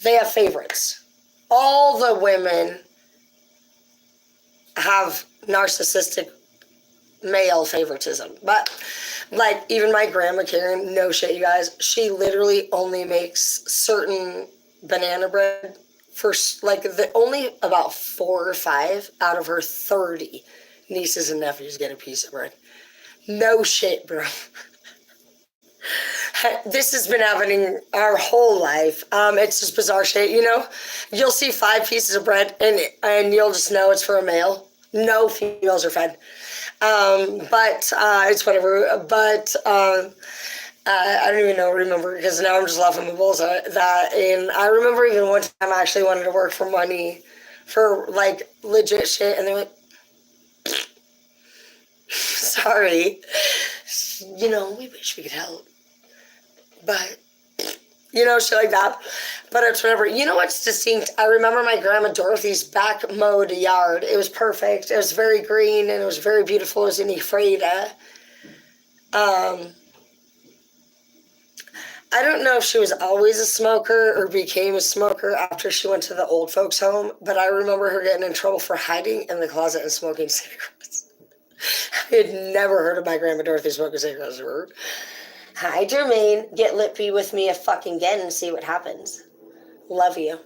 they have favorites. All the women have narcissistic male favoritism. But, like, even my grandma Karen, no shit, you guys, she literally only makes certain banana bread for, like, only about 4 or 5 out of her 30 nieces and nephews get a piece of bread. No shit, bro. This has been happening our whole life. It's just bizarre shit, you know? You'll see 5 pieces of bread and you'll just know it's for a male. No females are fed. But it's whatever. But I don't even remember, because now I'm just laughing my balls at that. And I remember even one time I actually wanted to work for money for, like, legit shit. And they're like, sorry. You know, we wish we could help. But, you know, shit like that. But it's whatever. You know what's distinct? I remember my grandma Dorothy's back mowed yard. It was perfect. It was very green and it was very beautiful. It was in Ephrata. I don't know if she was always a smoker or became a smoker after she went to the old folks' home, but I remember her getting in trouble for hiding in the closet and smoking cigarettes. I had never heard of my grandma Dorothy smoking cigarettes. Hi, Jermaine. Get lippy with me again and see what happens. Love you.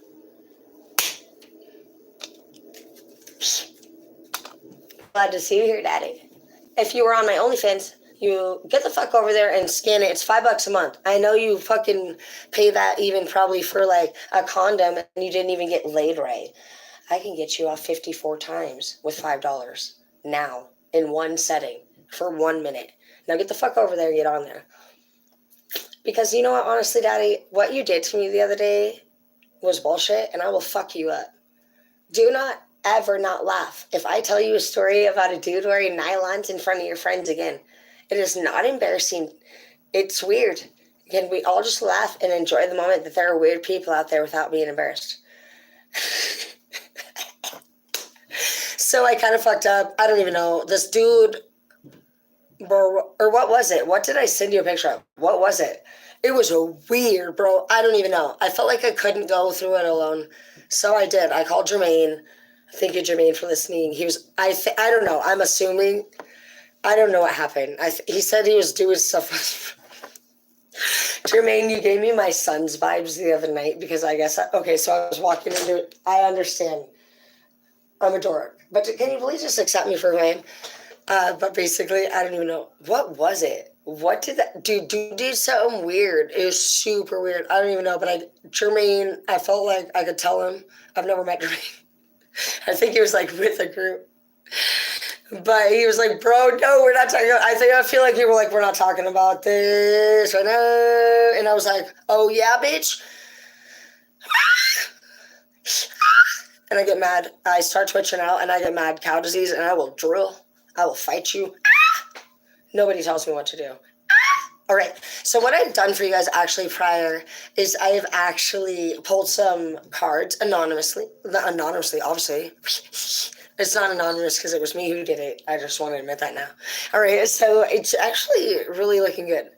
Glad to see you here, Daddy. If you were on my OnlyFans, you get the fuck over there and scan it. It's $5 a month. I know you fucking pay that even probably for, like, a condom and you didn't even get laid right. I can get you off 54 times with $5 now in one setting for 1 minute. Now get the fuck over there and get on there. Because you know what, honestly, Daddy, what you did to me the other day was bullshit, and I will fuck you up. Do not ever not laugh if I tell you a story about a dude wearing nylons in front of your friends again. It is not embarrassing. It's weird. Can we all just laugh and enjoy the moment that there are weird people out there without being embarrassed? So I kind of fucked up. I don't even know. This dude, bro, or what was it? What did I send you a picture of? What was it? It was a weird, bro. I don't even know. I felt like I couldn't go through it alone. So I did. I called Jermaine. Thank you, Jermaine, for listening. He was, I don't know. I'm assuming. I don't know what happened. He said he was doing stuff. Jermaine, you gave me my son's vibes the other night because I guess, okay, so I was walking into it. I understand. I'm a dork. But can you please just accept me for who I am? But basically, I don't even know. What was it? What did that dude did something weird? It was super weird. I don't even know. But Jermaine, I felt like I could tell him. I've never met Jermaine. I think he was like with a group. But he was like, bro, no, we're not talking about, I feel like you were like, we're not talking about this right now. And I was like, oh yeah, bitch. And I get mad. I start twitching out and I get mad cow disease and I will drill. I will fight you. Nobody tells me what to do. All right. So what I've done for you guys actually prior is I have actually pulled some cards anonymously. Not anonymously, obviously. It's not anonymous because it was me who did it. I just want to admit that now. All right. So it's actually really looking good.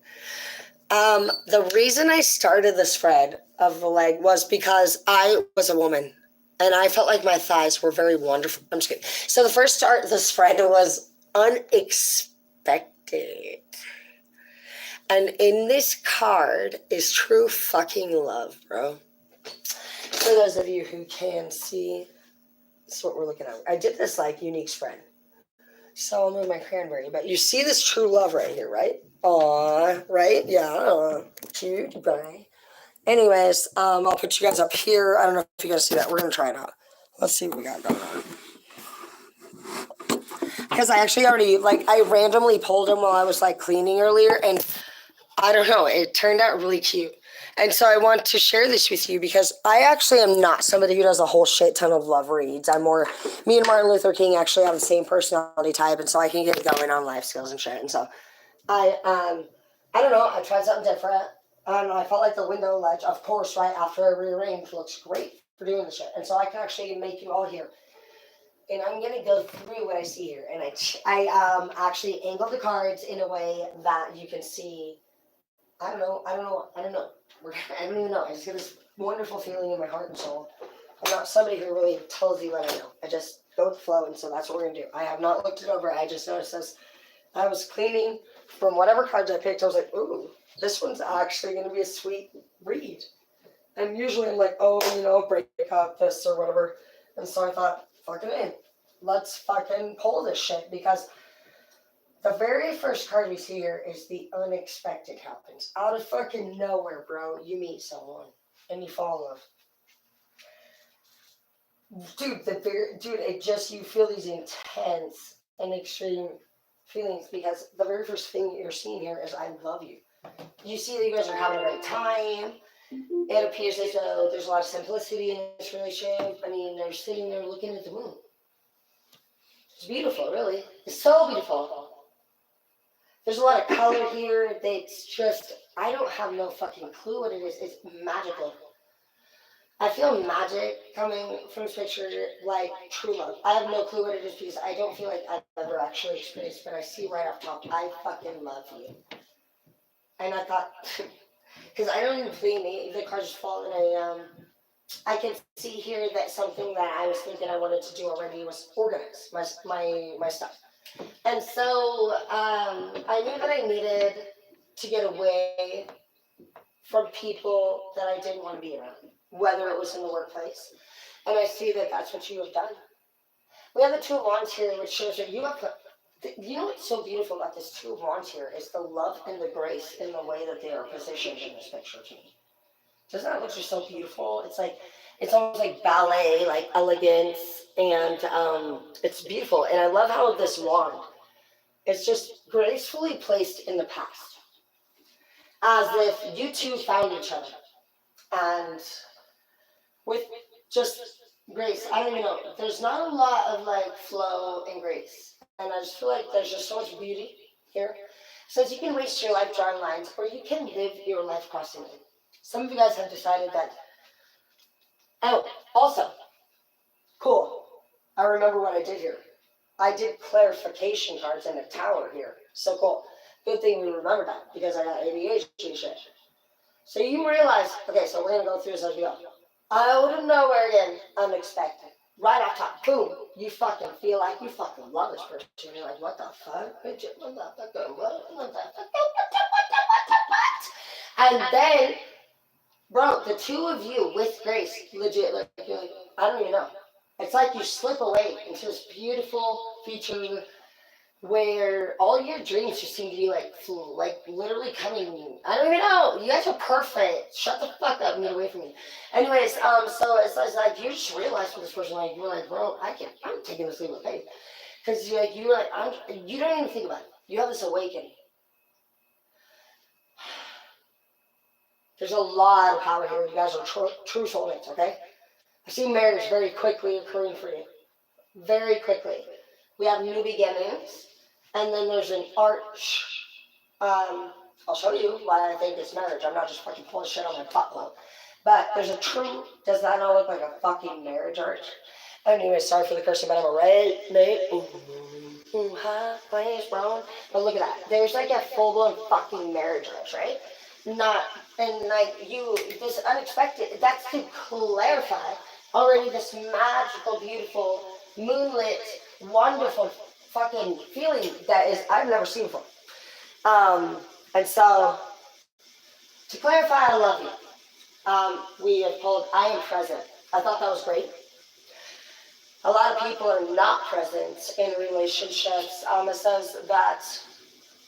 The reason I started the spread of the leg was because I was a woman and I felt like my thighs were very wonderful. I'm just kidding. So the first start of the spread was unexpected. And in this card is true fucking love, bro. For those of you who can see, this is what we're looking at. I did this like unique spread. So I'll move my cranberry. But you see this true love right here, right? Aw, right? Yeah. Cute, bye. Anyways, I'll put you guys up here. I don't know if you guys see that. We're going to try it out. Let's see what we got going on. Because I actually already, like, I randomly pulled them while I was, like, cleaning earlier. And I don't know. It turned out really cute. And so I want to share this with you because I actually am not somebody who does a whole shit ton of love reads. I'm more, me and Martin Luther King actually have the same personality type. And so I can get going on life skills and shit. And so I don't know. I tried something different. I felt like the window ledge, of course, right after I rearranged, looks great for doing the shit. And so I can actually make you all here. And I'm going to go through what I see here. And I actually angled the cards in a way that you can see. I don't know. I don't even know. I just get this. wonderful feeling in my heart and soul. I'm not somebody who really tells you what I know. I just go with the flow, and so that's what we're gonna do. I have not looked it over. I just noticed as I was cleaning from whatever cards I picked, I was like, ooh, this one's actually gonna be a sweet read. And usually I'm like, oh, break up this or whatever. And so I thought, fucking in. Let's fucking pull this shit because the very first card we see here is the unexpected happens. Out of fucking nowhere, bro, you meet someone and you fall in love. Dude, it just, you feel these intense and extreme feelings because the very first thing you're seeing here is I love you. You see that you guys are having a great time. It appears as though there's a lot of simplicity in this relationship. I mean, they're sitting there looking at the moon. It's beautiful, really. It's so beautiful. There's a lot of color here that's just, I don't have no fucking clue what it is. It's magical. I feel magic coming from this picture, like true love. I have no clue what it is because I don't feel like I've ever actually experienced, but I see right off top, I fucking love you. And I thought, because I don't even play the cards just fall, and I can see here that something that I was thinking I wanted to do already was organize my stuff. And so I knew that I needed to get away from people that I didn't want to be around, whether it was in the workplace. And I see that that's what you have done. We have the Two of Wands here, which shows that you have put, you know what's so beautiful about this Two of Wands here is the love and the grace in the way that they are positioned in this picture to me. Doesn't that look just so beautiful? It's almost like ballet, like elegance, and it's beautiful. And I love how this wand is just gracefully placed in the past, as if you two found each other, and with just grace. I don't even know. There's not a lot of like flow and grace, and I just feel like there's just so much beauty here. Since you can waste your life drawing lines, or you can live your life crossing them. Some of you guys have decided that. Oh, also, cool. I remember what I did here. I did clarification cards in a tower here. So cool. Good thing we remembered that because I got ADHD shit. So you realize, okay, so we're going to go through this as we go. Out of nowhere again, unexpected. Right off top, boom, you fucking feel like you fucking love this person. You're like, what the fuck? Bitch, what the fuck? What the fuck? And then, bro, the two of you with grace, legit, like, you're like, I don't even know. It's like you slip away into this beautiful feature where all your dreams just seem to be like literally coming. I don't even know. You guys are perfect. Shut the fuck up and get away from me. Anyways, so it's like you just realize with this person, like you're like, bro, I'm taking this leap of faith, because you don't even think about it. You have this awakening. There's a lot of power here. You guys are true soulmates, okay? I see marriage very quickly occurring for you. Very quickly. We have new beginnings, and then there's an arch. I'll show you why I think it's marriage. I'm not just fucking pulling shit on my butthole. But there's a true, does that not look like a fucking marriage arch? Anyway, sorry for the cursing, but I'm a right, mate. High place, bro. But look at that. There's like a full-blown fucking marriage arch, right? Not, and like this unexpected, that's to clarify already this magical, beautiful, moonlit, wonderful fucking feeling that is, I've never seen before. And so, to clarify, I love you. We have pulled, I am present. I thought that was great. A lot of people are not present in relationships. It says that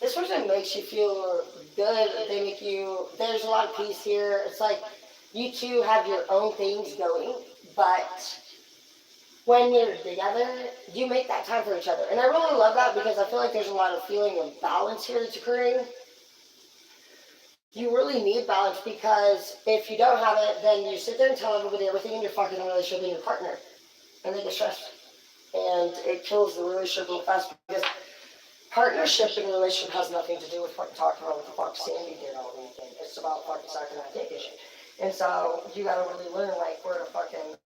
this person makes you feel good. They make you, there's a lot of peace here. It's like you two have your own things going, but when you're together, you make that time for each other. And I really love that because I feel like there's a lot of feeling of balance here that's occurring. You really need balance because if you don't have it, then you sit there and tell everybody everything in your fucking relationship and your partner. And they get stressed. And it kills the relationship real fast because partnership in a relationship has nothing to do with fucking talking about what the fuck Sandy did all weekend. It's about fucking sucking that dick and shit. And so you gotta really learn like where to fucking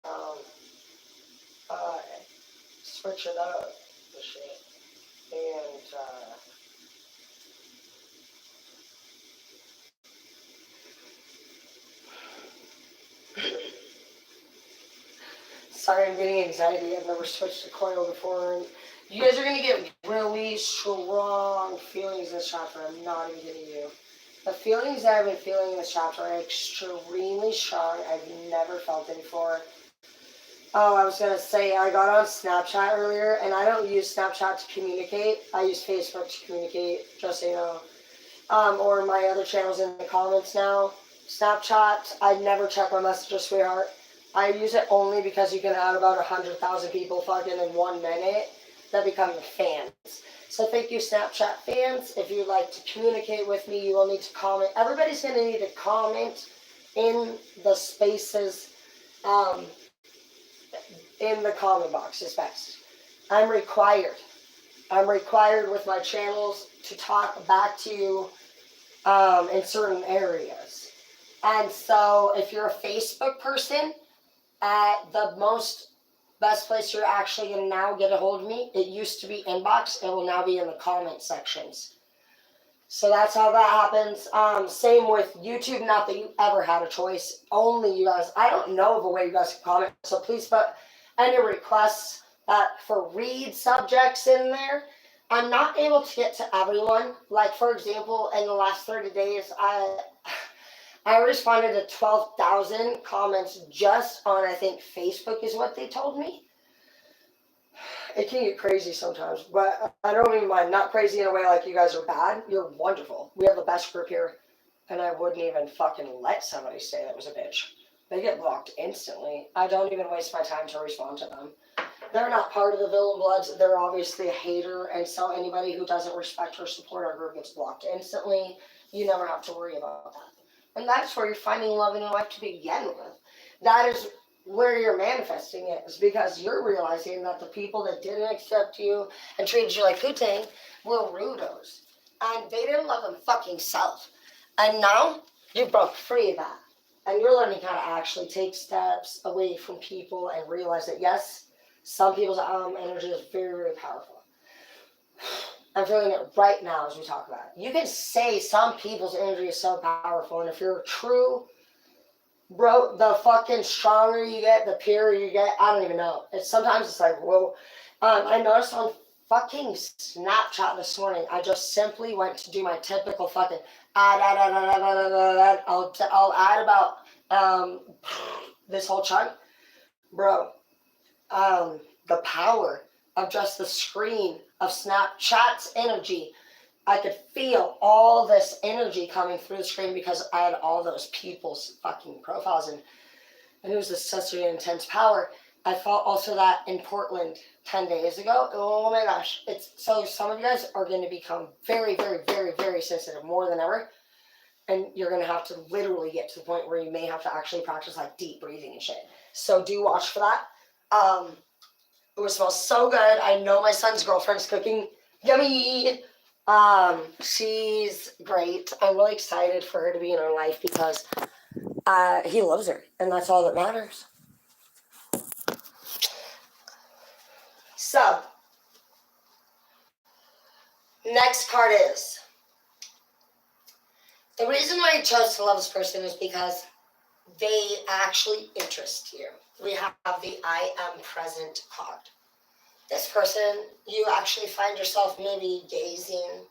switch it up the shit. And Sorry, I'm getting anxiety. I've never switched to coil before. And you guys are going to get really strong feelings this chapter. I'm not even kidding you. The feelings that I've been feeling in this chapter are extremely strong. I've never felt it before. Oh, I was going to say, I got on Snapchat earlier, and I don't use Snapchat to communicate. I use Facebook to communicate, just so you know. Or my other channels in the comments now. Snapchat, I never check my messages, sweetheart. I use it only because you can add about 100,000 people fucking in 1 minute that become fans. So thank you, Snapchat fans. If you'd like to communicate with me, you will need to comment. Everybody's going to need to comment in the spaces, in the comment box is best. I'm required with my channels to talk back to you in certain areas. And so if you're a Facebook person, the best place you're actually going to now get a hold of me, it used to be inbox, it will now be in the comment sections. So that's how that happens. Same with YouTube, not that you ever had a choice, only you guys. I don't know of a way you guys can comment, so please put any requests for read subjects in there. I'm not able to get to everyone. Like, for example, in the last 30 days, I responded to 12,000 comments just on, I think, Facebook is what they told me. It can get crazy sometimes, but I don't even mind. Not crazy in a way like you guys are bad. You're wonderful. We have the best group here, and I wouldn't even fucking let somebody say that was a bitch. They get blocked instantly. I don't even waste my time to respond to them. They're not part of the Villain Bloods. They're obviously a hater, and so anybody who doesn't respect or support our group gets blocked instantly. You never have to worry about that. And that's where you're finding love in your life to begin with. That is where you're manifesting it, is because you're realizing that the people that didn't accept you and treated you like Putang were rudos. And they didn't love them fucking self. And now you broke free of that. And you're learning how to actually take steps away from people and realize that, yes, some people's energy is very, very powerful. I'm feeling it right now as we talk about it. You can say some people's energy is so powerful, and if you're true, bro, the fucking stronger you get, the purer you get. I don't even know. Sometimes it's like, whoa. I noticed on fucking Snapchat this morning, I just simply went to do my typical fucking I'll add about this whole chunk, bro. The power of just the screen of Snapchat's energy. I could feel all this energy coming through the screen because I had all those people's fucking profiles, and it was just such an intense power. I felt also that in Portland 10 days ago. Oh my gosh. So some of you guys are going to become very, very, very, very sensitive more than ever. And you're going to have to literally get to the point where you may have to actually practice like deep breathing and shit. So do watch for that. It would smell so good. I know my son's girlfriend's cooking. Yummy. She's great. I'm really excited for her to be in our life because he loves her, and that's all that matters. So, next card is, the reason why I chose to love this person is because they actually interest you. We have the I am present card. This person, you actually find yourself maybe gazing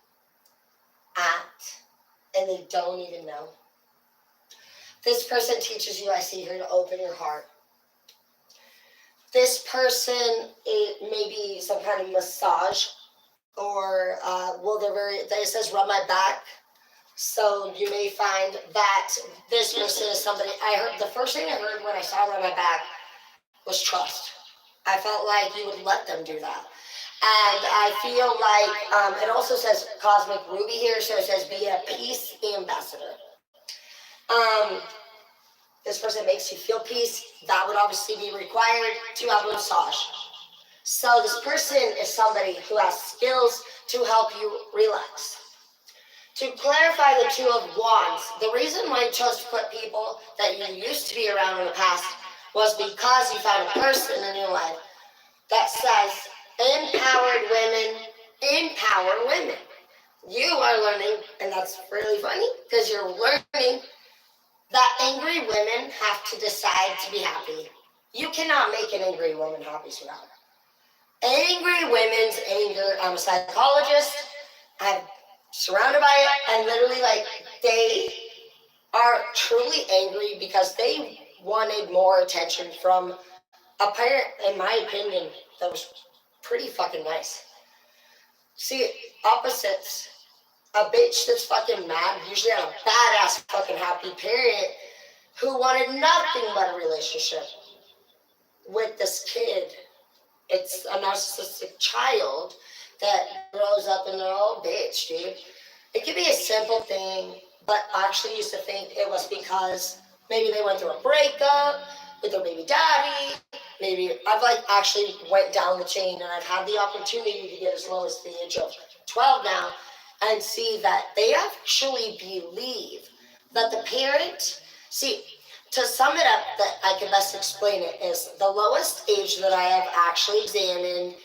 at, and they don't even know. This person teaches you, I see here, to open your heart. This person, it may be some kind of massage, or it says rub my back. So you may find that this person is somebody, the first thing I heard when I saw rub my back was trust. I felt like you would let them do that. And I feel like, it also says Cosmic Ruby here, so it says be a peace ambassador. This person makes you feel peace. That would obviously be required to have a massage. So this person is somebody who has skills to help you relax. To clarify the Two of Wands, the reason why I chose to put people that you used to be around in the past was because you found a person in your life that says, empowered women, empower women. You are learning, and that's really funny, because you're learning that angry women have to decide to be happy. You cannot make an angry woman happy, sweetheart. Angry women's anger. I'm a psychologist. I'm surrounded by it, and literally, like, they are truly angry because they wanted more attention from a parent, in my opinion, that was pretty fucking nice. See, opposites. A bitch that's fucking mad usually had a badass fucking happy parent who wanted nothing but a relationship with this kid. It's a narcissistic child that grows up and they're all bitch, dude. It could be a simple thing, but I actually used to think it was because maybe they went through a breakup with their baby daddy. Maybe I've like actually went down the chain and I've had the opportunity to get as low as the age of 12 now and see that they actually believe that the parent, see, to sum it up, that I can best explain it is the lowest age that I have actually examined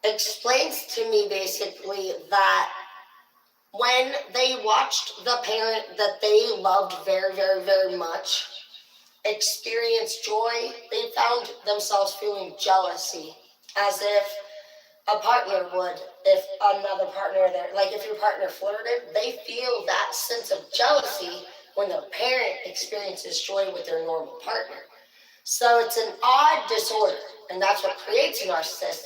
explains to me basically that when they watched the parent that they loved very, very, very much experience joy, they found themselves feeling jealousy, as if a partner would, if another partner there, like if your partner flirted, they feel that sense of jealousy when the parent experiences joy with their normal partner. So it's an odd disorder, and that's what creates a narcissist.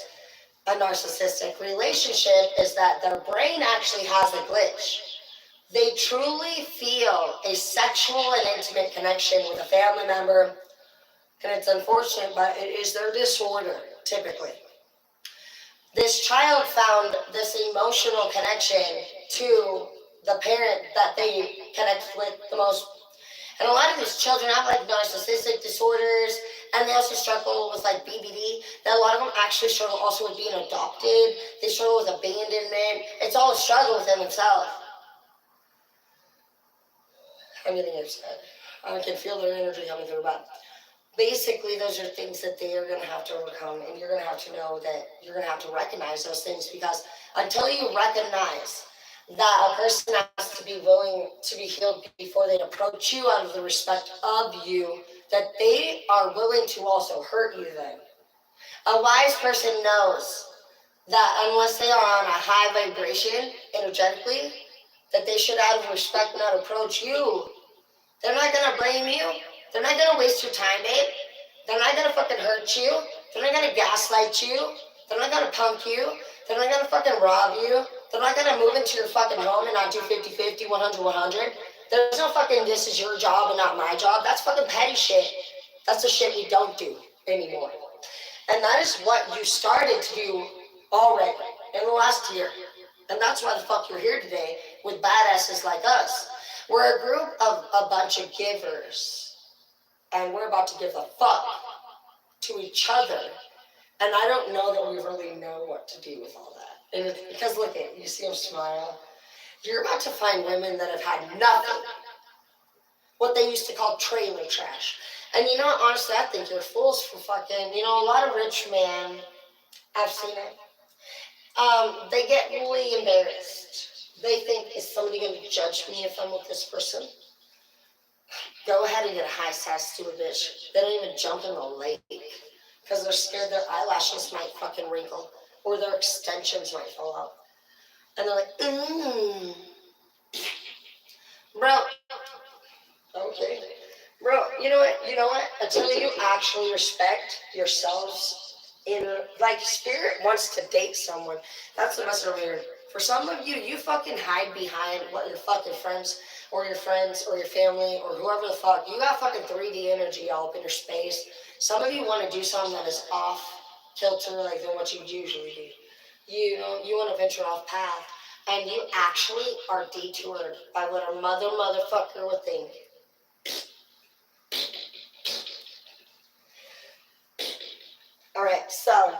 A narcissistic relationship is that their brain actually has a glitch. They truly feel a sexual and intimate connection with a family member, and it's unfortunate, but it is their disorder, typically. This child found this emotional connection to the parent that they connect with the most. And a lot of these children have like narcissistic disorders, and they also struggle with like BBD. That a lot of them actually struggle also with being adopted. They struggle with abandonment. It's all a struggle within themselves. I'm getting upset. I can feel their energy coming through, but basically those are things that they are going to have to overcome, and you're going to have to know that you're going to have to recognize those things, because until you recognize that a person has to be willing to be healed before they approach you out of the respect of you, that they are willing to also hurt you then. A wise person knows that unless they are on a high vibration energetically, that they should out of respect not approach you. They're not going to blame you. They're not going to waste your time, babe. They're not going to fucking hurt you. They're not going to gaslight you. They're not going to punk you. They're not going to fucking rob you. They're not going to move into your fucking home and not do 50-50, 100-100. There's no fucking this is your job and not my job. That's fucking petty shit. That's the shit we don't do anymore. And that is what you started to do already in the last year. And that's why the fuck you're here today with badasses like us. We're a group of a bunch of givers. And we're about to give a fuck to each other. And I don't know that we really know what to do with all that. And it's because look at you see them smile. You're about to find women that have had nothing. What they used to call trailer trash. And you know what, honestly, I think you're fools for fucking, you know, a lot of rich men, I've seen it. They get really embarrassed. They think, is somebody going to judge me if I'm with this person? Go ahead and get a high sass to a bitch. They don't even jump in the lake because they're scared their eyelashes might fucking wrinkle or their extensions might fall out. And they're like, Bro, okay. Bro, you know what? You know what? Until you actually respect yourselves in, like, spirit wants to date someone. That's the message over here. For some of you, you fucking hide behind what your fucking friends or your family or whoever the fuck. You got fucking 3D energy all up in your space. Some of you want to do something that is off kilter, like than what you usually do. You know, you want to venture off path, and you actually are detoured by what a motherfucker would think. All right, so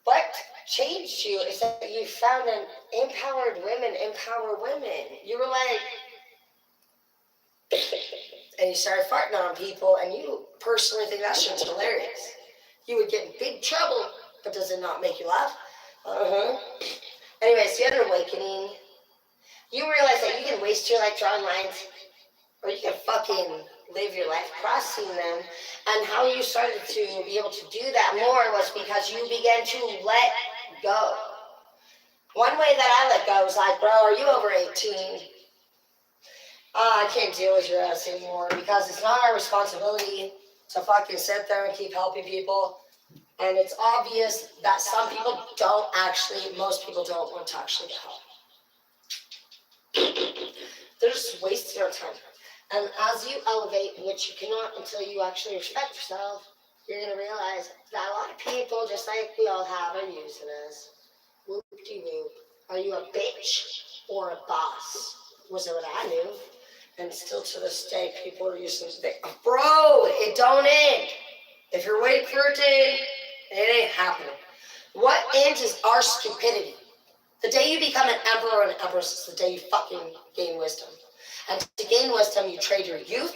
what changed you is that you found an empower women. You were like, and you started farting on people, and you personally think that shit's hilarious. You would get in big trouble, but does it not make you laugh? Anyways, you had an awakening. You realize that you can waste your life drawing lines, or you can fucking live your life crossing them. And how you started to be able to do that more was because you began to let go. One way that I let go was like, bro, are you over 18? I can't deal with your ass anymore because it's not our responsibility to fucking sit there and keep helping people. And it's obvious that some people don't actually, most people don't want to actually get help. They're just wasting our time. And as you elevate, which you cannot until you actually respect yourself, you're going to realize that a lot of people, just like we all have, are using us. Whoop-de-whoop. Are you a bitch or a boss? Was it what I knew? And still to this day, people are using it. Bro, it don't end. If you're waiting for it to end, it ain't happening. What ends is our stupidity. The day you become an emperor or an empress is the day you fucking gain wisdom. And to gain wisdom, you trade your youth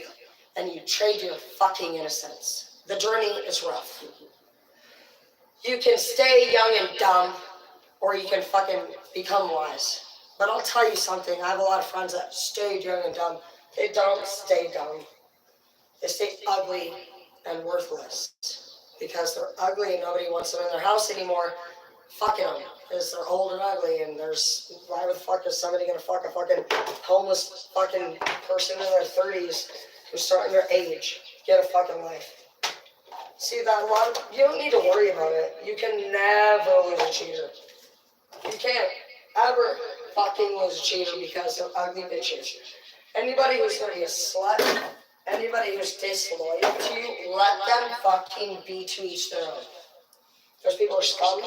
and you trade your fucking innocence. The journey is rough. You can stay young and dumb, or you can fucking become wise. But I'll tell you something, I have a lot of friends that stayed young and dumb. They don't stay dumb. They stay ugly and worthless. Because they're ugly and nobody wants them in their house anymore. Fucking them. Because they're old and ugly, and why the fuck is somebody gonna fuck a fucking homeless fucking person in their 30s who's starting their age? Get a fucking life. See that you don't need to worry about it. You can never lose a cheater. You can't ever fucking lose a cheater because they're ugly bitches. Anybody who's gonna be a slut, anybody who's disloyal to you, let them fucking be to each their own. Those people are scum.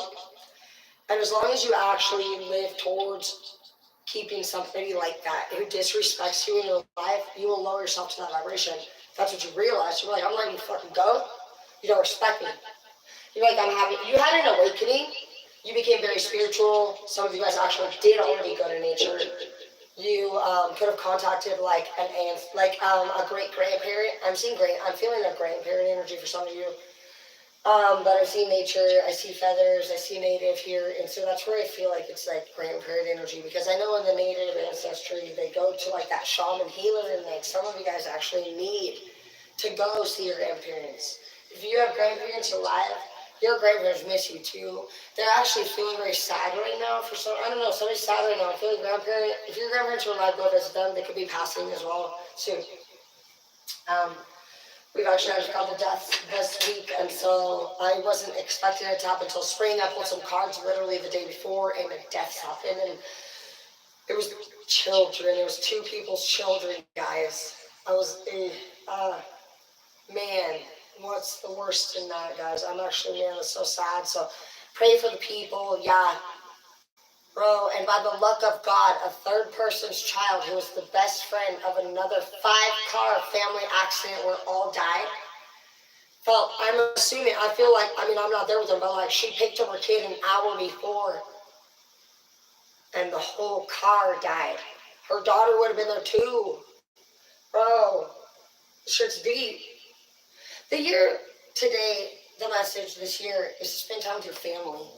And as long as you actually live towards keeping somebody like that who disrespects you in your life, you will lower yourself to that vibration. That's what you realize. You're like, I'm letting you fucking go. You don't respect me. You're like, you had an awakening. You became very spiritual. Some of you guys actually did already go to nature. You could have contacted like an aunt, like a great grandparent. I'm feeling a grandparent energy for some of you. But I see nature, I see feathers, I see native here, and so that's where I feel like it's like grandparent energy, because I know in the native ancestry, they go to like that shaman healer, and like some of you guys actually need to go see your grandparents. If you have grandparents alive, your grandparents miss you too. They're actually feeling very sad right now for I don't know, somebody's sad right now. I'm feeling if your grandparents are alive, go visit them. They could be passing as well soon. We've actually had a couple deaths this week, and so I wasn't expecting it to happen until spring. I pulled some cards literally the day before, and the deaths happened, and it was children. It was two people's children, guys. Man, what's the worst in that, guys? It's so sad. So pray for the people, yeah. Bro, and by the luck of God, a third person's child who was the best friend of another 5-car family accident where all died. I feel like, I'm not there with them, but like she picked up her kid an hour before and the whole car died. Her daughter would have been there too. Bro, this shit's deep. The message this year is to spend time with your family.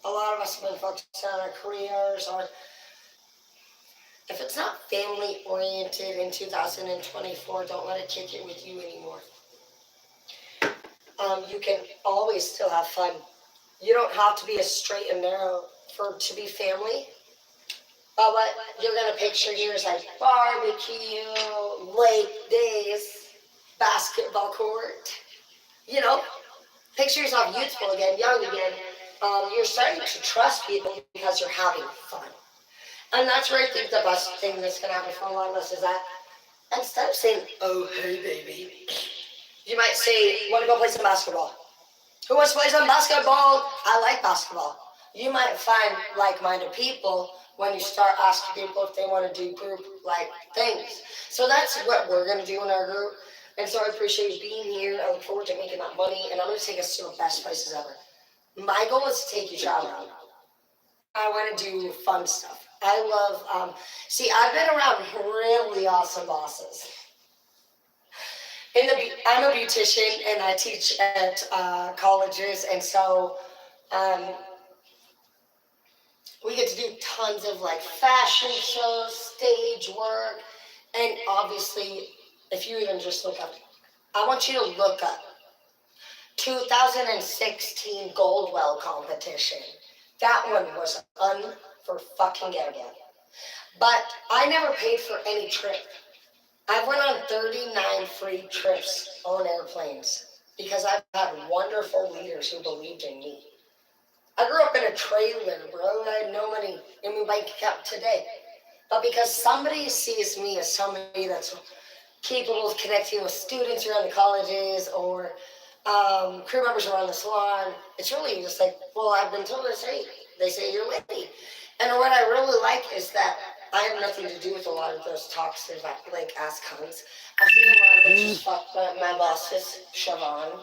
A lot of us have been focused on our careers, or if it's not family oriented in 2024, don't let it kick it with you anymore. You can always still have fun. You don't have to be a straight and narrow to be family. But what you're gonna picture here is like barbecue, lake days, basketball court. Picture yourself youthful again, young again. You're starting to trust people because you're having fun. And that's where I think the best thing that's going to happen for a lot of us is that instead of saying, oh, hey, baby, you might say, want to go play some basketball? Who wants to play some basketball? I like basketball. You might find like-minded people when you start asking people if they want to do group-like things. So that's what we're going to do in our group. And so I appreciate you being here. I look forward to making that money. And I'm going to take us to the best places ever. My goal is to take you traveling. I want to do fun stuff. I love, I've been around really awesome bosses. I'm a beautician and I teach at colleges, and so we get to do tons of like fashion shows, stage work, and obviously If you even just look up, I want you to look up 2016 Goldwell competition. That one was unforgettable. But I never paid for any trip. I went on 39 free trips on airplanes because I've had wonderful leaders who believed in me. I grew up in a trailer, bro. I had no money in my bank account today. But because somebody sees me as somebody that's capable of connecting with students around the colleges or crew members around the salon, it's really just like, well, I've been told they say you're lady. And what I really like is that I have nothing to do with a lot of those toxic, like, ass cunts. I've seen a lot of bitches fuck my bosses, Siobhan.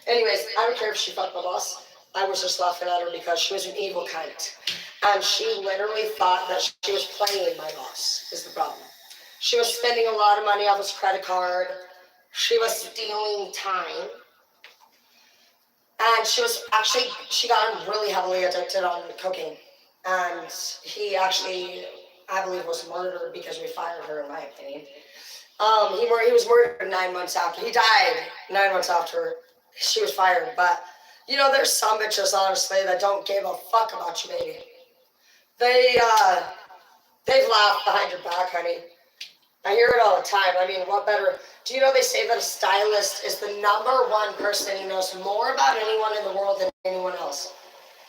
Anyways, I don't care if she fucked my boss. I was just laughing at her because she was an evil cunt. And she literally thought that she was playing my boss, is the problem. She was spending a lot of money off his credit card. She was stealing time. And she got really heavily addicted on cocaine. And he actually, I believe, was murdered because we fired her, in my opinion. He was murdered 9 months after. He died 9 months after she was fired. But, there's some bitches, honestly, that don't give a fuck about you, baby. They've laughed behind your back, honey. I hear it all the time. I mean, what better? Do you know they say that a stylist is the number one person who knows more about anyone in the world than anyone else?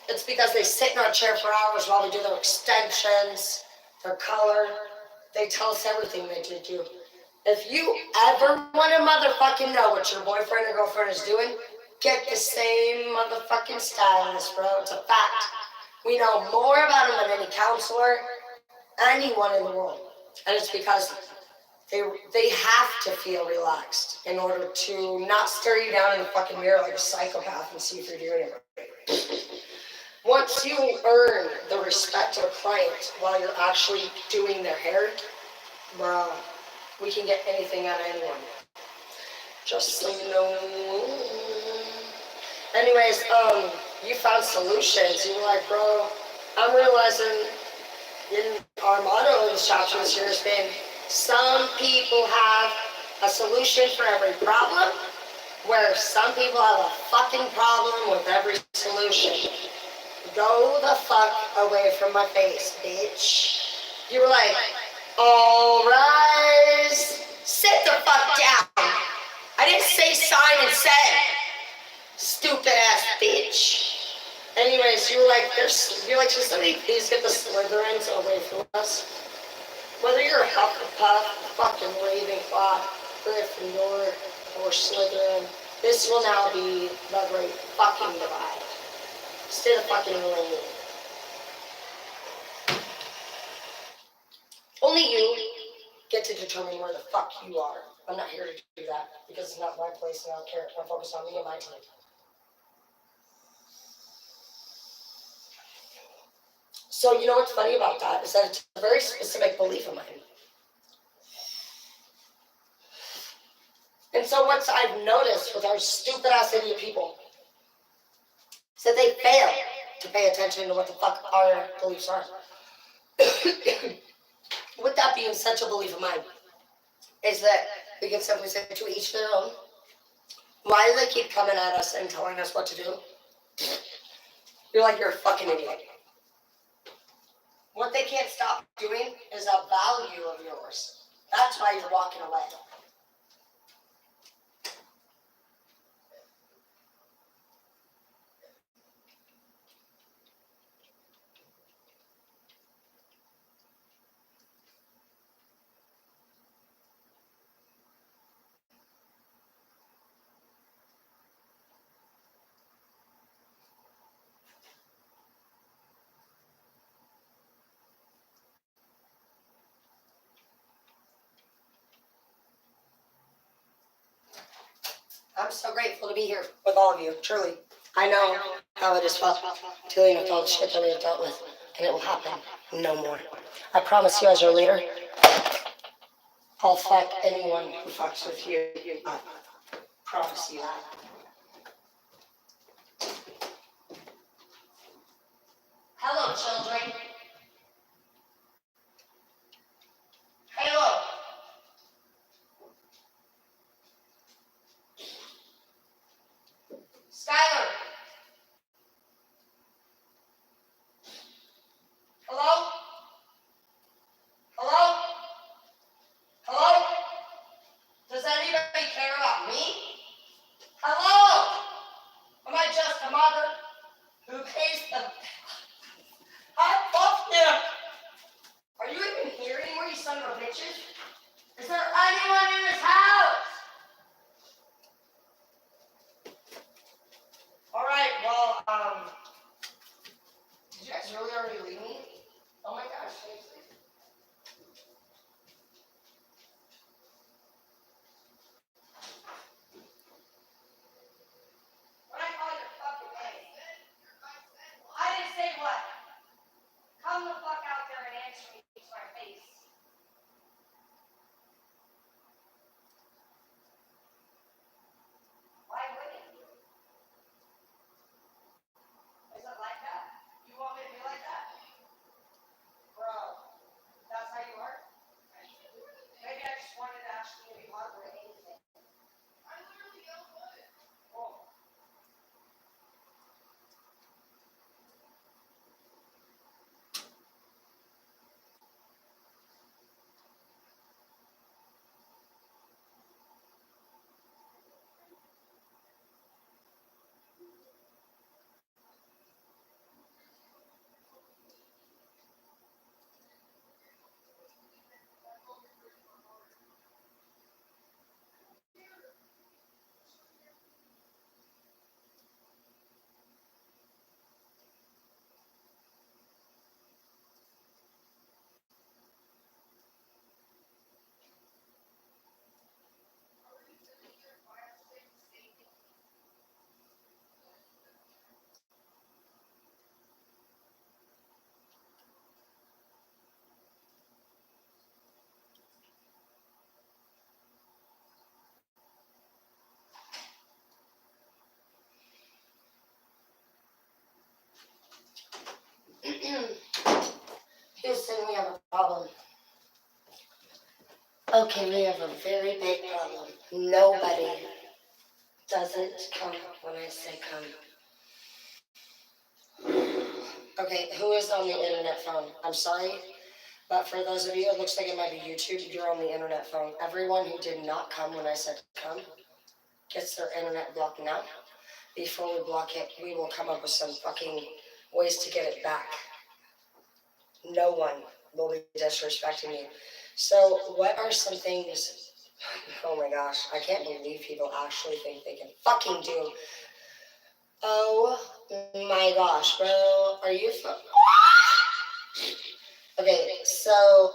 It's because they sit in our chair for hours while we do their extensions, their color. They tell us everything they do. If you ever want to motherfucking know what your boyfriend or girlfriend is doing, get the same motherfucking stylist, bro. It's a fact. We know more about them than any counselor, anyone in the world. And it's because they have to feel relaxed in order to not stare you down in the fucking mirror like a psychopath and see if you're doing it right. Once you earn the respect of a client while you're actually doing their hair, bro, we can get anything out of anyone. Just so you know. Anyways, you found solutions. You were like, bro, I'm realizing our motto in the shop this year has been, some people have a solution for every problem, where some people have a fucking problem with every solution. Go the fuck away from my face, bitch. You were like, all rise, sit the fuck down. I didn't say sign and set, stupid ass bitch. Anyways, you're like, can somebody please get the Slytherins away from us? Whether you're a Hufflepuff, fucking Ravenclaw, Gryffindor, or Slytherin, this will now be the great fucking divide. Stay the fucking lane. Only you get to determine where the fuck you are. I'm not here to do that because it's not my place and I don't care. I'm focused on me and my team. So you know what's funny about that is that it's a very specific belief of mine. And so what I've noticed with our stupid ass idiot people is that they fail to pay attention to what the fuck our beliefs are. With that being such a belief of mine, is that we can simply say to each their own. Why do they keep coming at us and telling us what to do? You're like, you're a fucking idiot. What they can't stop doing is a value of yours. That's why you're walking away. I'm so grateful to be here with all of you, truly. I know how it is felt dealing with all the shit that we have dealt with, and it will happen no more. I promise you as your leader, I'll fuck anyone who fucks with you. I promise you that. Hello, children. Skylar. Hello? Hello? Hello? Does anybody care about me? Hello? Am I just a mother who pays the... Fuck you! Are you even here anymore, you son of a bitches? Is there anyone in this house? Alright, well, did you guys really already leave me? Oh my gosh, seriously? What I call your fucking name? I didn't say what? Come the fuck out there and answer me to my face. Why wouldn't you? Is it like that? You want me to be like that? Bro, that's how you are? Maybe I just wanted to ask you to be hard or anything. I literally don't want it. Well, Houston, we have a problem. Okay, we have a very big problem. Nobody doesn't come when I say come. Okay, who is on the internet phone? I'm sorry, but for those of you, it looks like it might be YouTube, you're on the internet phone. Everyone who did not come when I said come gets their internet blocked now. Before we block it, we will come up with some fucking ways to get it back. No one will be disrespecting you. So, what are some things? Oh my gosh, I can't believe people actually think they can fucking do. Oh my gosh, bro, are you? Okay, so.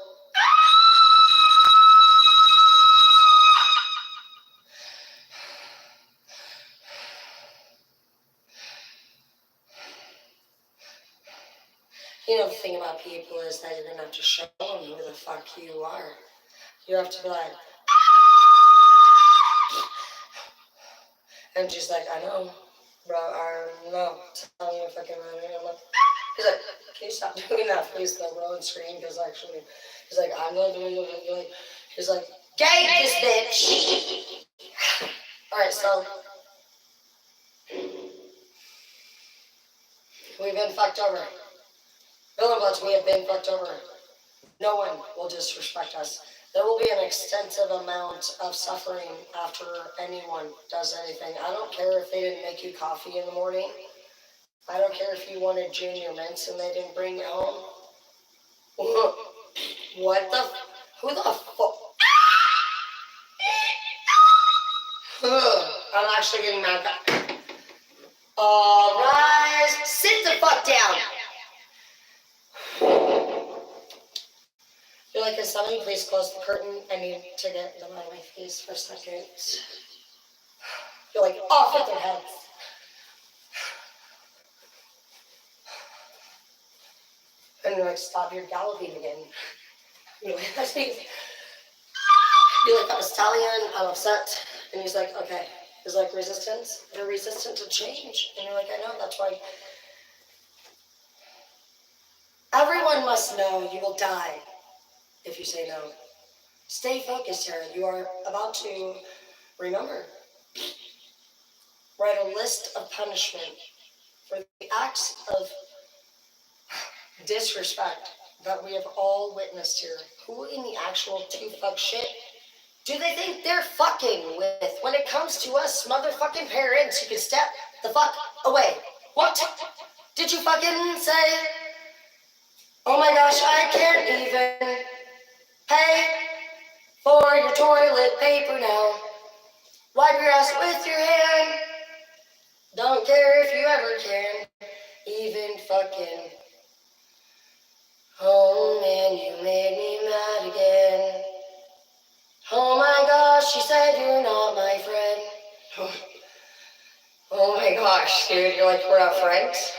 You know, the thing about people is that you're gonna have to show them who the fuck you are. You have to be like, and she's like, I know, bro, I know. Tell me if I can run it. I'm like, he's like, can you stop doing that, please, though, bro, and scream, because actually, he's like, I'm not doing it. He's like, gay this bitch. All right, so we've been fucked over. Bill and Butch, we have been fucked over. No one will disrespect us. There will be an extensive amount of suffering after anyone does anything. I don't care if they didn't make you coffee in the morning. I don't care if you wanted junior mints and they didn't bring it home. What the? Who the fuck? I'm actually getting mad. All rise. Sit the fuck down. You're like, can somebody please close the curtain? I need to get them out of my face for a second. You're like, off with their heads. And you're like, stop your galloping again. You're like, I'm Italian, I'm upset. And he's like, okay. He's like, resistance? They're resistant to change. And you're like, I know, that's why. Everyone must know you will die if you say no. Stay focused, Tara. You are about to remember. write a list of punishment for the acts of disrespect that we have all witnessed here. Who in the actual two fuck shit do they think they're fucking with when it comes to us motherfucking parents who can step the fuck away? What did you fucking say? Oh my gosh, I can't even pay for your toilet paper now. Wipe your ass with your hand. Don't care if you ever can. Even fucking. Oh man, you made me mad again. Oh my gosh, you said you're not my friend. Oh my gosh, dude, you're like, we're not friends?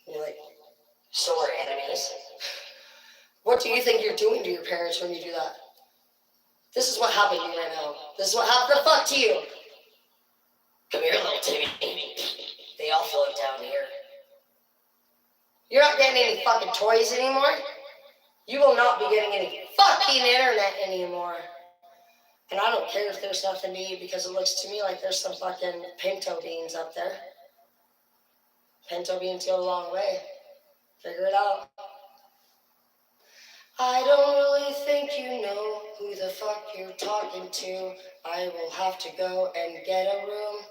You're like, so we're enemies. What do you think you're doing to your parents when you do that? This is what happened to you right now. This is what happened the fuck to you. Come here, little Timmy. They all float down here. You're not getting any fucking toys anymore. You will not be getting any fucking internet anymore. And I don't care if there's nothing to eat because it looks to me like there's some fucking pinto beans up there. Pinto beans go a long way. Figure it out. I don't really think you know who the fuck you're talking to. I will have to go and get a room.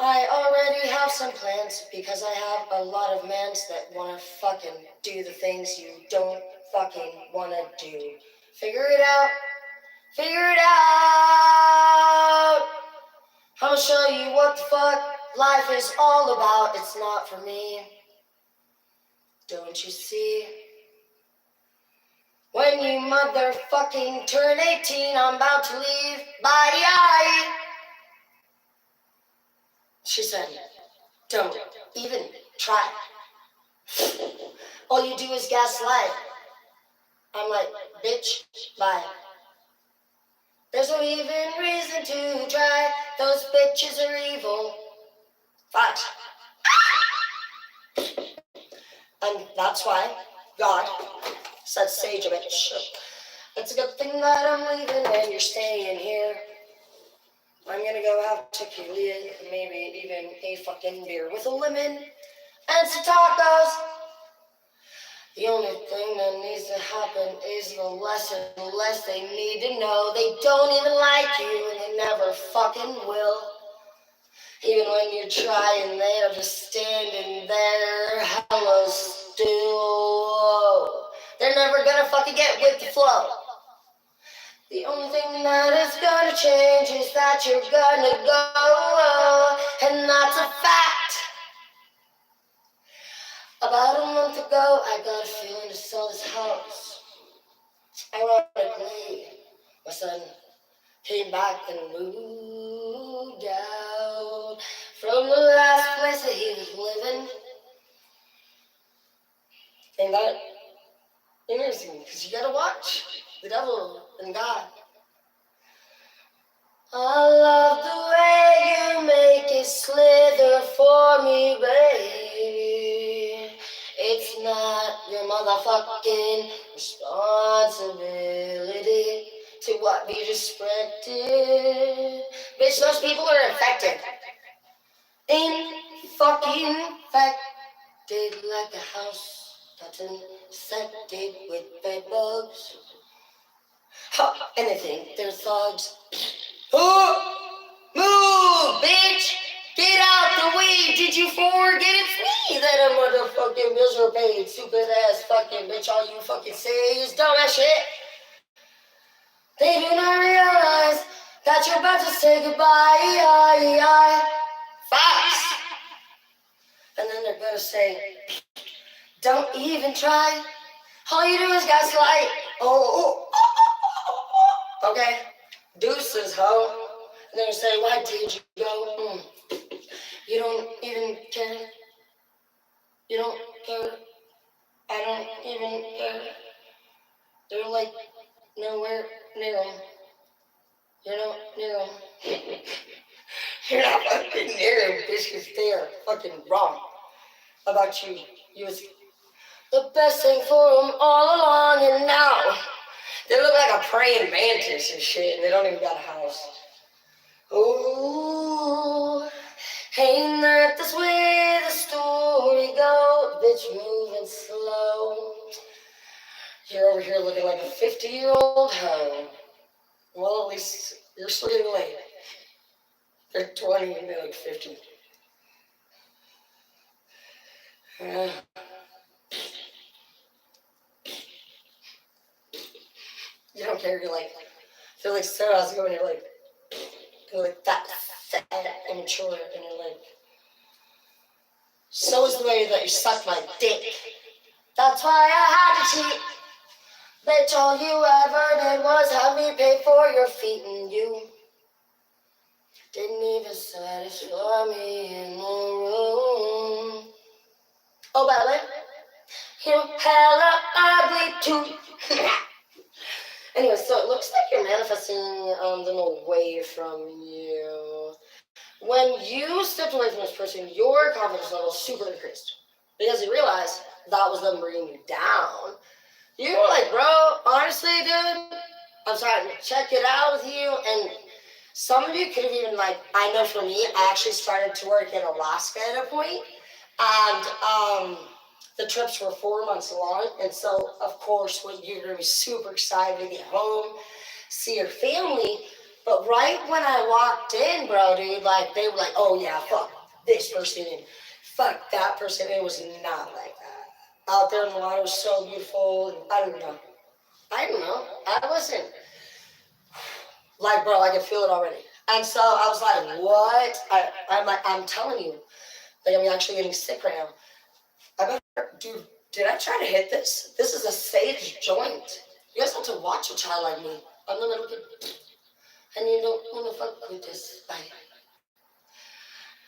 I already have some plans because I have a lot of mans that want to fucking do the things you don't fucking want to do. Figure it out. Figure it out. I'm gonna show you what the fuck life is all about. It's not for me. Don't you see? When you motherfucking turn 18, I'm about to leave. Bye. She said, don't even try. All you do is gaslight. I'm like, bitch, bye. There's no even reason to try. Those bitches are evil. Facts. And that's why God said, sage a bitch. It's a good thing that I'm leaving and you're staying here. I'm gonna go have tequila, maybe even a fucking beer with a lemon and some tacos. The only thing that needs to happen is the less and less they need to know. They don't even like you and they never fucking will. Even when you're trying, they're just standing there hella still. They're never gonna fucking get with the flow. The only thing that is gonna change is that you're gonna go, and that's a fact. About a month ago, I got a feeling to sell this house. Ironically, my son came back and moved out from the last place that he was living. And that interesting, because you gotta watch the devil and God. I love the way you make it slither for me, baby. It's not your motherfucking responsibility to what we respected. Bitch, those people are infected. Infected like a house that's infected with bed bugs. And they think they're thugs. Oh, move, bitch! Get out the way! Did you forget it's me that a motherfucking miserable paid stupid ass fucking bitch? All you fucking say is dumb ass shit. They do not realize that you're about to say goodbye. Facts. And then they're gonna say, don't even try. All you do is gaslight. Okay. Deuces, ho. And they say, why did you go? You don't even care. You don't care. I don't even care. They're like nowhere near them. You're not near them. You're not fucking near them, bitch, because they are fucking wrong about you. You was the best thing for them all along, and now They look like a praying mantis and shit, and they don't even got a house. Ooh, ain't that this way the story goes? Bitch, moving slow. You're over here looking like a 50-year-old hoe. Well, at least you're still getting laid. They're 20 and they're like 50. Yeah. You don't care. You're like, they're like, so how's it going? You're like that fat and mature, and you're like, so is the way that you suck my dick. That's why I had to cheat. Bitch, all you ever did was have me pay for your feet, and you didn't even satisfy me in the room. Oh, by the way, you're hella ugly too. Anyway, so it looks like you're manifesting them away from you. When you stepped away from this person, your confidence level super increased because you realized that was them bringing you down. You were like, bro, honestly, dude, I'm starting to check it out with you. And some of you could have even, like, I know for me, I actually started to work in Alaska at a point, and the trips were 4 months long. And so, of course, you're going to be super excited to get home, see your family. But right when I walked in, bro, dude, like, they were like, oh, yeah, fuck this person and fuck that person. It was not like that. Out there in the water was so beautiful. And I don't know. I wasn't, like, bro, I could feel it already. And so I was like, what? I'm telling you, like, I'm actually getting sick right now. I better, dude, did I try to hit this? This is a sage joint. You guys have to watch a child like me. I'm the little kid. And you don't want to fuck with this. Bye.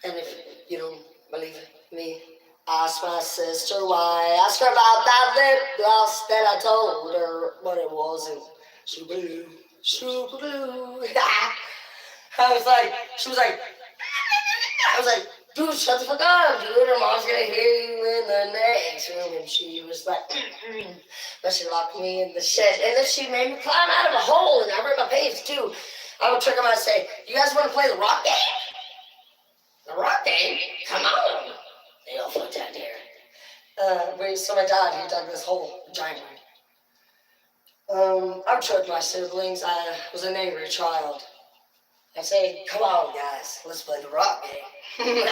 And if you don't believe me, ask my sister why. Ask her about that lip gloss that I told her what it was. And super glue, super glue. I was like, she was like, I was like, dude, shut the fuck up, dude. Her mom's gonna hear you in the next room. And she was like, but she locked me in the shed. And then she made me climb out of a hole. And I ripped my pants too. I would trick them out and say, you guys want to play the rock game? The rock game? Come on. They all float down here. So my dad, he dug this hole, giant one. I would trick my siblings. I was an angry child. I'd say, come on, guys, let's play the rock game.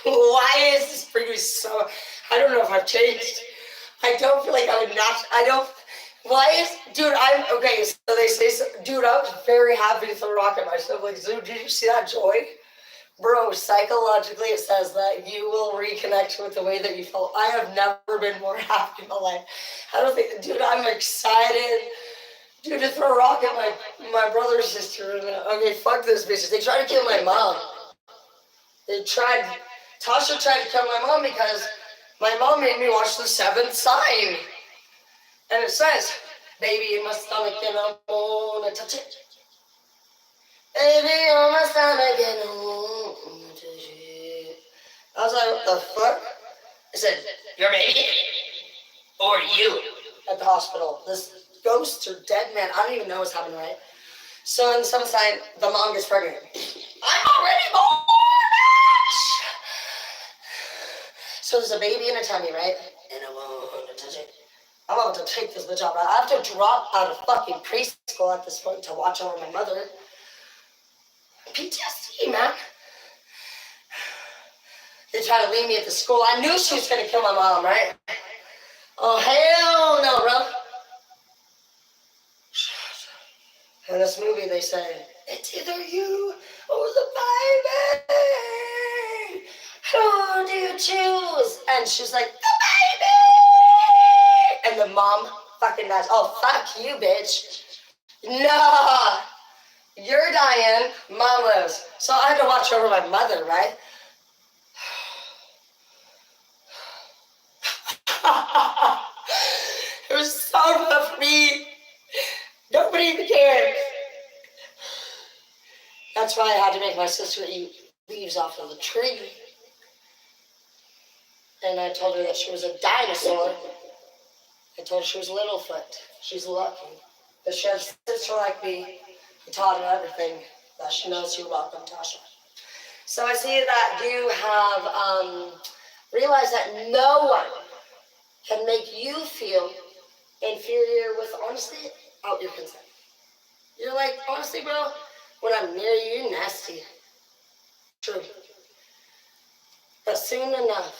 Why is this bringing me so... I don't know if I've changed. I don't feel like I would not... I don't... Why is... Dude, I'm... Okay, so they say... Dude, I was very happy to throw a rock at my siblings. Dude, did you see that joy? Bro, psychologically it says that you will reconnect with the way that you felt. I have never been more happy in my life. I don't think... Dude, I'm excited. Dude, to throw a rock at my brother and sister. Okay, fuck those bitches. They tried to kill my mom. Tasha tried to kill my mom because my mom made me watch The Seventh Sign. And it says, baby in my stomach and I wanna touch it. Baby on my stomach and I wanna touch it. I was like, what the fuck? I said, your baby? Or you? At the hospital. This ghost or dead man, I don't even know what's happening, right? So in some sign, the mom gets pregnant. I'm already born! So there's a baby in her tummy, right? And I want to touch it. I'm about to take this bitch out. I have to drop out of fucking preschool at this point to watch over my mother. PTSD, man. They try to leave me at the school. I knew she was going to kill my mom, right? Oh, hell no, bro. In this movie, they say, it's either you or the baby. Who do you choose? And she's like, the baby! And the mom fucking dies. Oh, fuck you, bitch. No. You're dying, mom lives. So I had to watch over my mother, right? It was so rough for me. Nobody even cared. That's why I had to make my sister eat leaves off of the tree. and I told her that she was a dinosaur. I told her she was Littlefoot. She's lucky. But she has a sister like me who taught her everything that she knows. You're welcome, Tasha. So I see that you have realized that no one can make you feel inferior without your consent. You're like, honestly, bro, when I'm near you, you're nasty. True. But soon enough,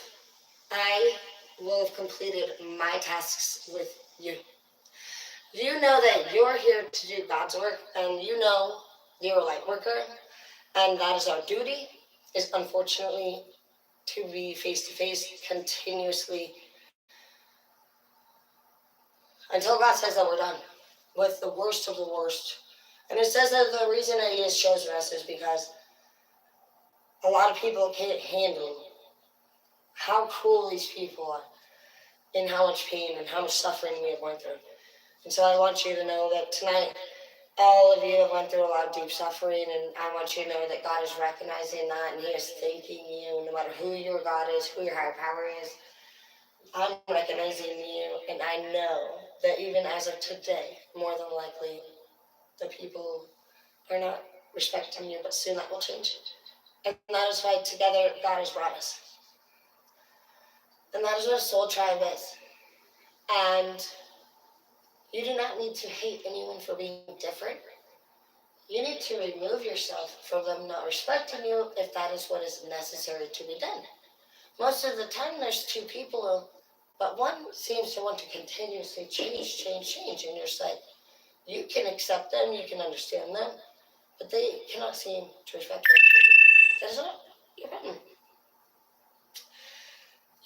I will have completed my tasks with you. You know that you're here to do God's work, and you know you're a light worker, and that is our duty, is unfortunately to be face to face continuously until God says that we're done with the worst of the worst. And it says that the reason that He has chosen us is because a lot of people can't handle how cruel these people are, and how much pain and how much suffering we have went through. And so I want you to know that tonight, all of you have went through a lot of deep suffering, and I want you to know that God is recognizing that, and He is thanking you, no matter who your God is, who your higher power is. I'm recognizing you, and I know that even as of today, more than likely, the people are not respecting you, but soon that will change. And that is why together God has brought us. And that is what a soul tribe is. And you do not need to hate anyone for being different. You need to remove yourself from them not respecting you if that is what is necessary to be done. Most of the time there's two people, but one seems to want to continuously change, and you're just like, you can accept them, you can understand them, but they cannot seem to respect you. That is not your problem.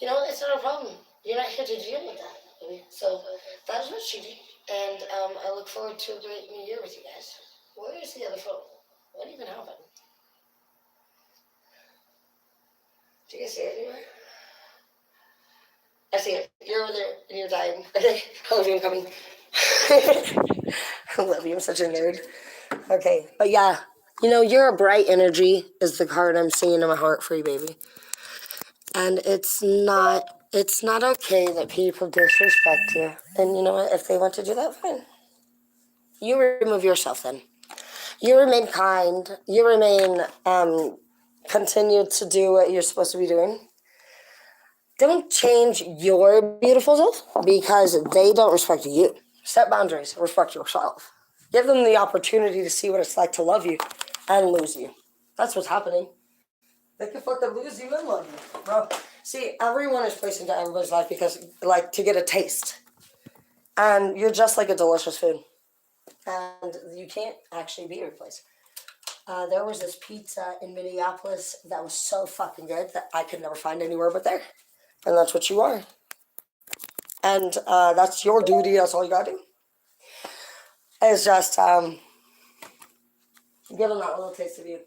You know, it's not a problem. You're not here to deal with that, baby. So that is what she did. And I look forward to a great new year with you guys. Where is the other phone? What even happened? Do you guys see it anywhere? I see it. You're over there and you're dying. Okay. I love you, I'm coming. I love you. I'm such a nerd. Okay. But yeah, you know, you're a bright energy is the card I'm seeing in my heart for you, baby. And it's not okay that people disrespect you. And you know what? If they want to do that, fine. You remove yourself then. You remain kind. You remain continue to do what you're supposed to be doing. Don't change your beautiful self because they don't respect you. Set boundaries. Respect yourself. Give them the opportunity to see what it's like to love you and lose you. That's what's happening. They can fucking lose you and love you, bro. See, everyone is placed into everybody's life because, like, to get a taste. And you're just like a delicious food. And you can't actually be replaced. There was this pizza in Minneapolis that was so fucking good that I could never find anywhere but there. And that's what you are. And that's your duty. That's all you gotta do. It's just give them that little taste of you.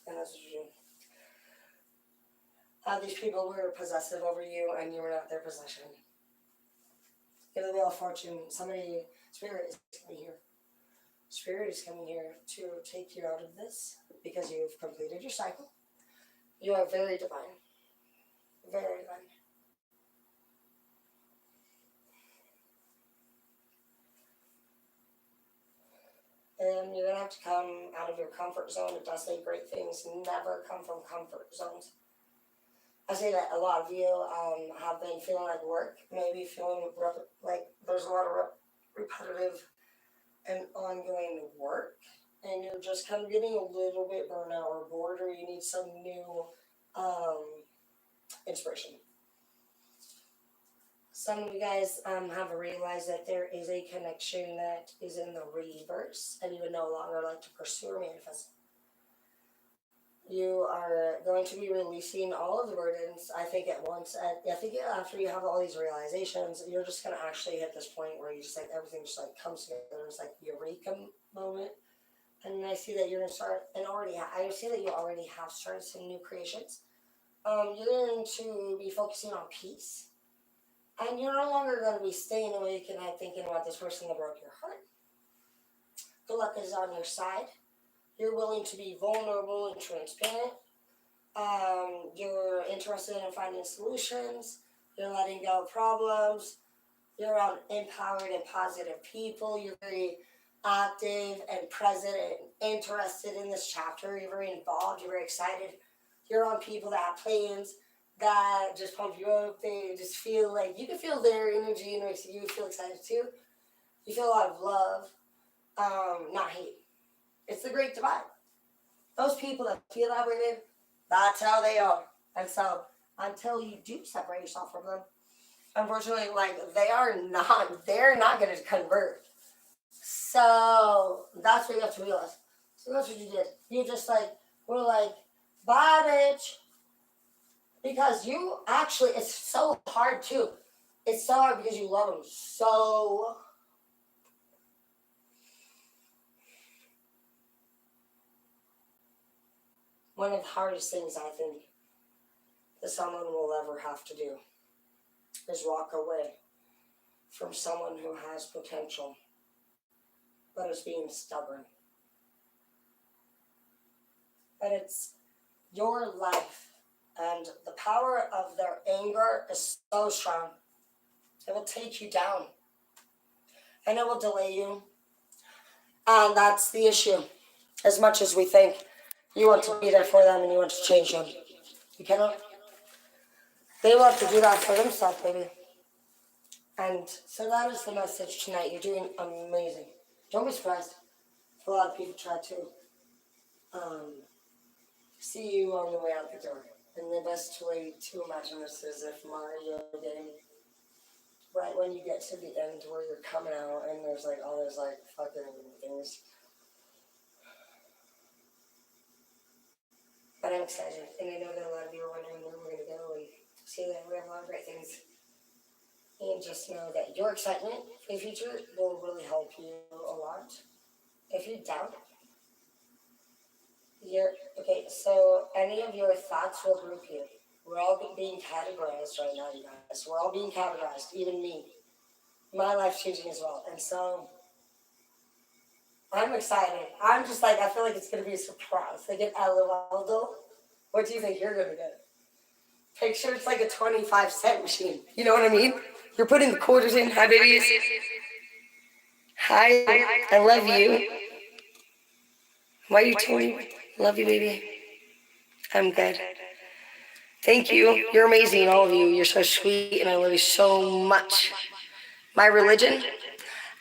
And that's what you do. These people were possessive over you, and you were not their possession. Give the Wheel of Fortune. Spirit is coming here. Spirit is coming here to take you out of this because you've completed your cycle. You are very divine. Very divine. And you're going to have to come out of your comfort zone. It does say great things never come from comfort zones. I say that a lot of you have been feeling like work, maybe feeling like there's a lot of repetitive and ongoing work, and you're just kind of getting a little bit burnout or bored, or you need some new inspiration. Some of you guys have realized that there is a connection that is in the reverse, and you would no longer like to pursue or manifest. You are going to be releasing all of the burdens, I think, at once. I think after you have all these realizations, you're just going to actually hit this point where you just like everything just like comes together. It's like eureka moment. And I see that you're going to start, and I see that you already have started some new creations. You're going to be focusing on peace. And you're no longer going to be staying awake and thinking about this person that broke your heart. Good luck is on your side. You're willing to be vulnerable and transparent. You're interested in finding solutions. You're letting go of problems. You're around empowered and positive people. You're very active and present and interested in this chapter. You're very involved. You're very excited. You're around people that have plans that just pump you up. They just feel like you can feel their energy and it makes you feel excited too. You feel a lot of love, not hate. It's the great divide. Those people that feel that way, babe, that's how they are. And so until you do separate yourself from them, unfortunately, like they're not going to convert. So that's what you have to realize. So that's what you did. You just were like, bye, bitch. Because you actually, it's so hard too. It's so hard because you love them so. One of the hardest things I think that someone will ever have to do is walk away from someone who has potential but is being stubborn. But it's your life, and the power of their anger is so strong. It will take you down, and it will delay you. And that's the issue. As much as we think you want to be there for them and you want to change them, you cannot. They will have to do that for themselves, baby. And so that is the message tonight. You're doing amazing. Don't be surprised if a lot of people try to see you on the way out the door. And the best way to imagine this is if Mario game, right when you get to the end where you're coming out and there's all those fucking things. But I'm excited, and I know that a lot of you are wondering where we're going to go and see that we have a lot of great things. And just know that your excitement for the future will really help you a lot. If you doubt, okay, so any of your thoughts will group you. We're all being categorized right now, you guys. We're all being categorized, even me. My life's changing as well. And so I'm excited. I'm just I feel like it's going to be a surprise. Like an LOL. What do you think you're going to get? Picture it's like a 25-cent machine. You know what I mean? You're putting the quarters in. Hi, babies. Hi. I love you. Why are you telling me? Love you, baby. I'm good. Thank you. You're amazing, all of you. You're so sweet, and I love you so much. My religion,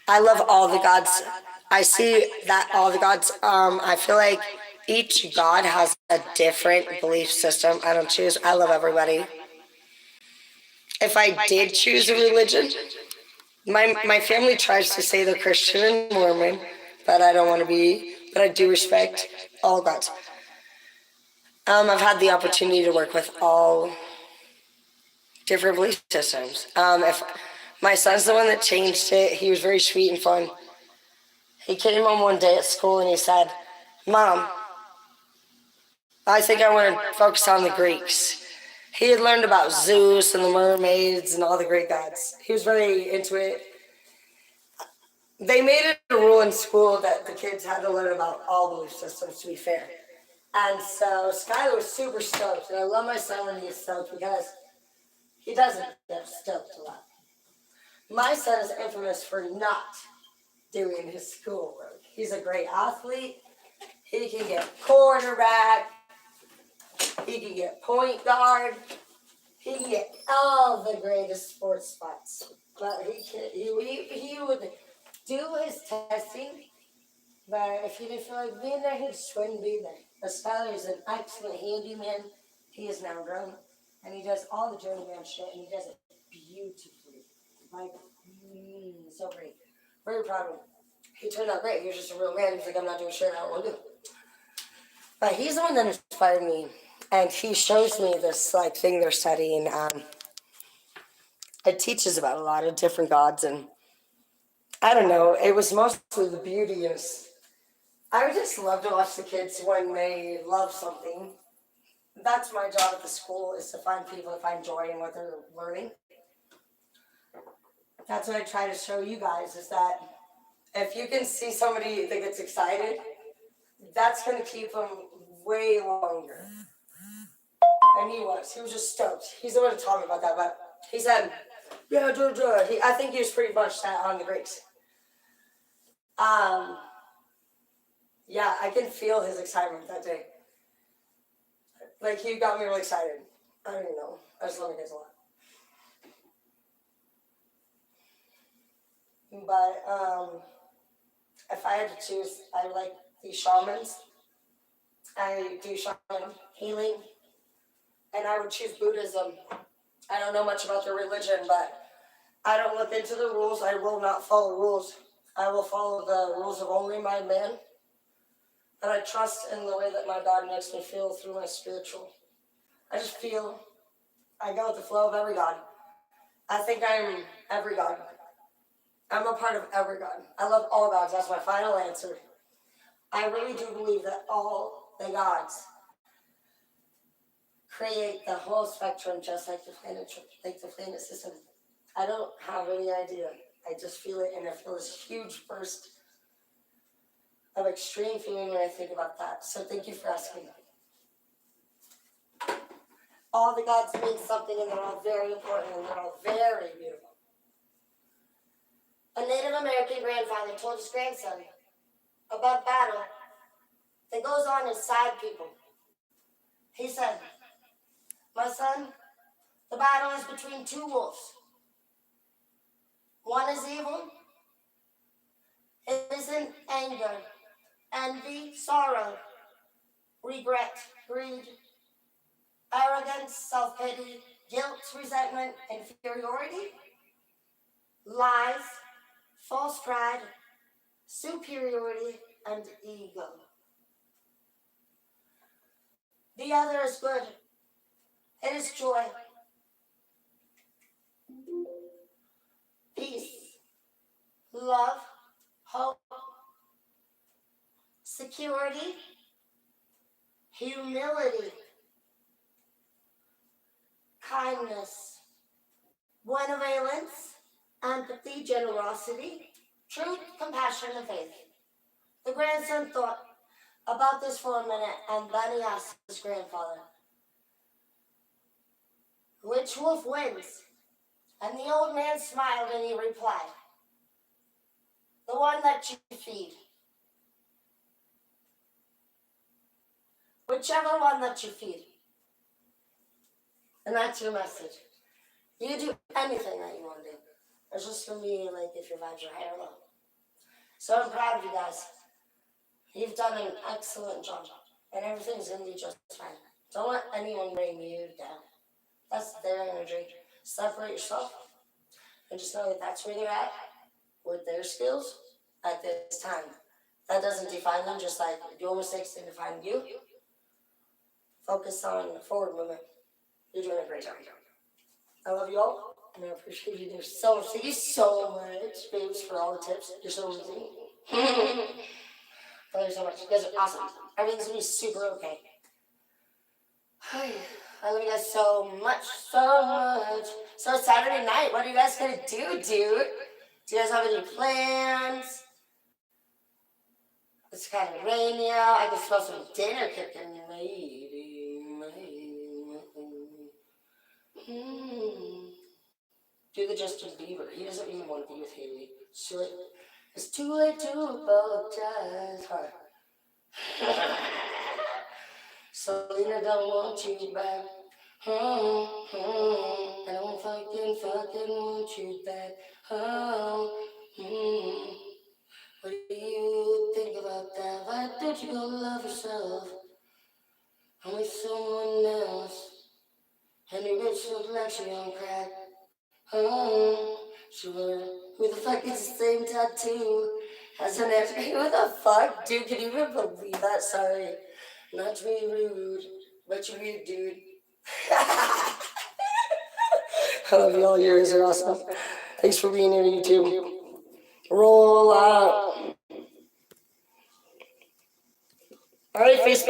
I love all the gods. I see that all the gods, I feel like each god has a different belief system. I don't choose. I love everybody. If I did choose a religion, my family tries to say they're Christian and Mormon, but I don't want to be. But I do respect all gods. I've had the opportunity to work with all different belief systems. If my son's the one that changed it, he was very sweet and fun. He came home one day at school and he said, "Mom, I think I want to focus on the Greeks." He had learned about Zeus and the mermaids and all the Greek gods. He was very into it. They made it a rule in school that the kids had to learn about all belief systems, to be fair. And so Skylar was super stoked. And I love my son when he gets stoked because he doesn't get stoked a lot. My son is infamous for not doing his schoolwork. He's a great athlete. He can get quarterback. He can get point guard. He can get all the greatest sports spots. But he would do his testing. But if he didn't feel like being there, he just wouldn't be there. But Skylar is an excellent handyman. He is now grown. And he does all the journeyman shit. And he does it beautifully. So great. Very proud of him. He turned out great. He was just a real man. He's like, I'm not doing shit I don't want to do. But he's the one that inspired me. And he shows me this thing they're studying. It teaches about a lot of different gods. And I don't know. It was mostly the beauty. I would just love to watch the kids when they love something. That's my job at the school, is to find people that find joy in what they're learning. That's what I try to show you guys, is that if you can see somebody that gets excited, that's going to keep them way longer. And he was just stoked. He's the one to tell me about that, but he said, yeah, I think he was pretty much set on the Greeks. Yeah, I can feel his excitement that day. Like, he got me really excited. I don't even know. I just love you guys a lot. But if I had to choose, I like the shamans. I do shaman healing, and I would choose Buddhism. I don't know much about their religion, but I don't look into the rules. I will not follow rules. I will follow the rules of only my man. And I trust in the way that my God makes me feel through my spiritual. I just feel, I go with the flow of every God. I think I'm every God. I'm a part of every God. I love all gods. That's my final answer. I really do believe that all the gods create the whole spectrum just like the planet system. I don't have any idea. I just feel it, and I feel this huge burst of extreme feeling when I think about that. So thank you for asking. All the gods mean something, and they're all very important, and they're all very beautiful. A Native American grandfather told his grandson about battle that goes on inside people. He said, my son, the battle is between two wolves. One is evil, it is in anger, envy, sorrow, regret, greed, arrogance, self-pity, guilt, resentment, inferiority, lies, false pride, superiority, and ego. The other is good. It is joy, peace, love, hope, security, humility, kindness, benevolence, empathy, generosity, truth, compassion, and faith. The grandson thought about this for a minute, and then he asked his grandfather, which wolf wins? And the old man smiled and he replied, the one that you feed. Whichever one that you feed. And that's your message. You do anything that you want to do. It's just for me, like, if your vibes are high or low. So I'm proud of you guys. You've done an excellent job. And everything's going to be just fine. Don't let anyone bring you down. That's their energy. Separate yourself. And just know that that's where they're at with their skills at this time. That doesn't define them, just like your mistakes didn't define you. Focus on forward movement. You're doing a great job. I love you all, and I appreciate you so much. Thank you so much, babes, for all the tips. You're so amazing. Thank you so much. You guys are awesome. Everything's gonna be super okay. I love you guys so much, so much. So Saturday night, what are you guys gonna do, dude? Do you guys have any plans? It's kind of rainy out. I can smell some dinner cooking, maybe. Do the Justin Bieber. He doesn't even want to be with Haley. So it's too late to apologize. Selena don't want you back. I don't fucking want you back. What do you think about that? Why don't you go love yourself? I'm with someone else. And your bitch looks like she on crack. Sure. Who the fuck is the same tattoo as an ex? Who the fuck? Dude, can you even believe that? Sorry. Not to be rude, but you're weird, dude. I love you all. You guys are awesome. Thanks for being here, YouTube. Roll out. All right, Facebook.